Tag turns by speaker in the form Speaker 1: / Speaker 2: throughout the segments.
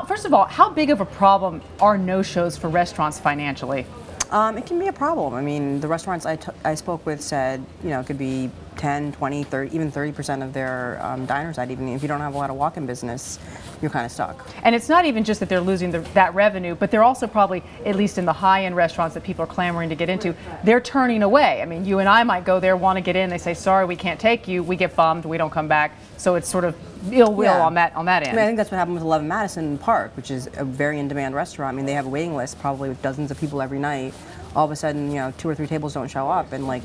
Speaker 1: First of all, how big of a problem are no-shows for restaurants financially?
Speaker 2: It can be a problem. I mean, the restaurants I spoke with said, it could be 10, 20, 30, even 30% of their diners out. Even if you don't have a lot of walk-in business, you're kind of stuck.
Speaker 1: And it's not even just that they're losing that revenue, but they're also probably, at least in the high-end restaurants that people are clamoring to get into, they're turning away. I mean, you and I might go there, want to get in, they say, sorry, we can't take you, we get bummed, we don't come back. So it's sort of ill will on that end.
Speaker 2: I mean, I think that's what happened with 11 Madison Park, which is a very in-demand restaurant. I mean, they have a waiting list, probably with dozens of people every night. All of a sudden, 2 or 3 tables don't show up, and like,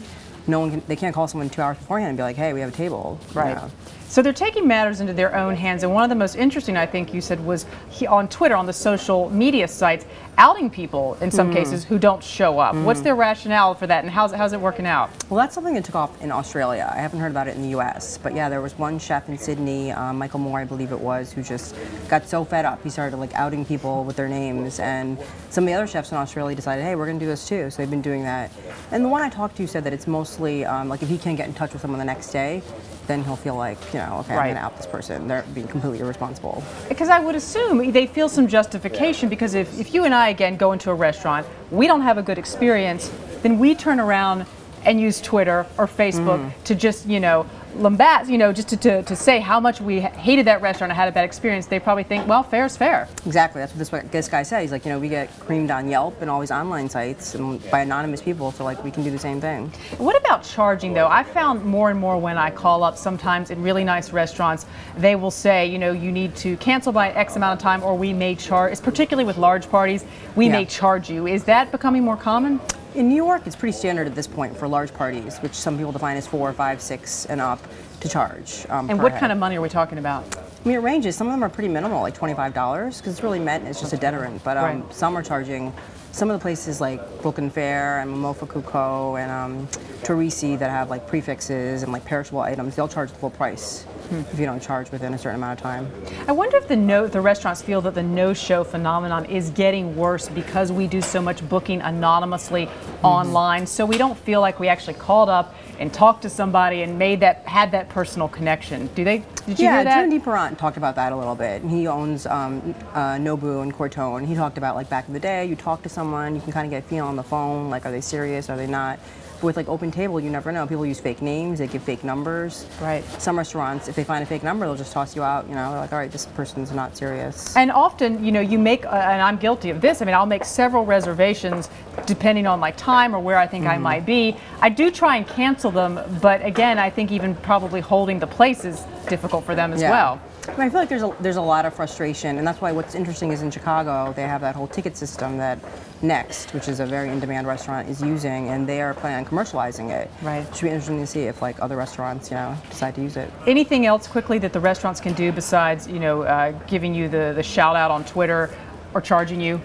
Speaker 2: they can't call someone 2 hours beforehand and be like, hey, we have a table.
Speaker 1: Right. So they're taking matters into their own hands, and one of the most interesting, I think you said, was on Twitter, on the social media sites, outing people in some cases who don't show up. What's their rationale for that, and how's it working out?
Speaker 2: Well, that's something that took off in Australia. I haven't heard about it in the U.S., but yeah, there was one chef in Sydney, Michael Moore, I believe it was, who just got so fed up. He started like outing people with their names, and some of the other chefs in Australia decided, hey, we're going to do this too. So they've been doing that. And the one I talked to said that it's mostly like if he can't get in touch with someone the next day, then he'll feel like, okay, I'm going to out this person. They're being completely irresponsible.
Speaker 1: Because I would assume they feel some justification, because if you and I, again, go into a restaurant, we don't have a good experience, then we turn around and use Twitter or Facebook to just, lambast, just to say how much we hated that restaurant and had a bad experience. They probably think, well, fair is fair.
Speaker 2: Exactly. That's what this guy said. He's like, we get creamed on Yelp and all these online sites and by anonymous people, so like we can do the same thing.
Speaker 1: What about charging, though? I found more and more when I call up sometimes in really nice restaurants, they will say, you need to cancel by X amount of time, or we may charge, particularly with large parties, we may charge you. Is that becoming more common?
Speaker 2: In New York, it's pretty standard at this point for large parties, which some people define as 4, 5, 6 and up, to charge.
Speaker 1: And what kind of money are we talking about?
Speaker 2: I mean, it ranges. Some of them are pretty minimal, like $25, because it's really meant as just a deterrent. But some are charging. Some of the places like Brooklyn Fare and Momofa Kuko and Torrisi that have like prefixes and like perishable items, they'll charge the full price if you don't charge within a certain amount of time.
Speaker 1: I wonder if the restaurants feel that the no-show phenomenon is getting worse because we do so much booking anonymously online, so we don't feel like we actually called up and talked to somebody and had that personal connection. Did you hear that?
Speaker 2: Jim DePerrant talked about that a little bit. He owns Nobu and Cortone. He talked about like back in the day, you talk to someone, you can kind of get a feel on the phone, like are they serious, are they not? But with like Open Table, you never know. People use fake names, they give fake numbers.
Speaker 1: Right.
Speaker 2: Some restaurants, if they find a fake number, they'll just toss you out. They're like, all right, this person's not serious.
Speaker 1: And often, you make, and I'm guilty of this, I mean, I'll make several reservations depending on my time or where I think I might be. I do try and cancel them, but again, I think even probably holding the place is difficult for them as well.
Speaker 2: I mean, I feel like there's a lot of frustration, and that's why what's interesting is in Chicago, they have that whole ticket system that Next, which is a very in-demand restaurant, is using, and they are planning on commercializing it.
Speaker 1: Right.
Speaker 2: It should be interesting to see if like other restaurants, decide to use it.
Speaker 1: Anything else quickly that the restaurants can do besides, giving you the shout out on Twitter or charging you?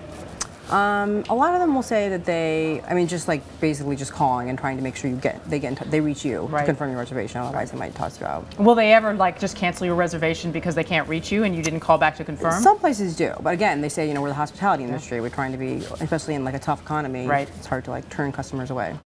Speaker 2: A lot of them will say that just like basically just calling and trying to make sure they reach you to confirm your reservation, otherwise they might toss you out.
Speaker 1: Will they ever like just cancel your reservation because they can't reach you and you didn't call back to confirm?
Speaker 2: Some places do, but again, they say, we're the hospitality industry, we're trying to be, especially in like a tough economy, it's hard to like turn customers away.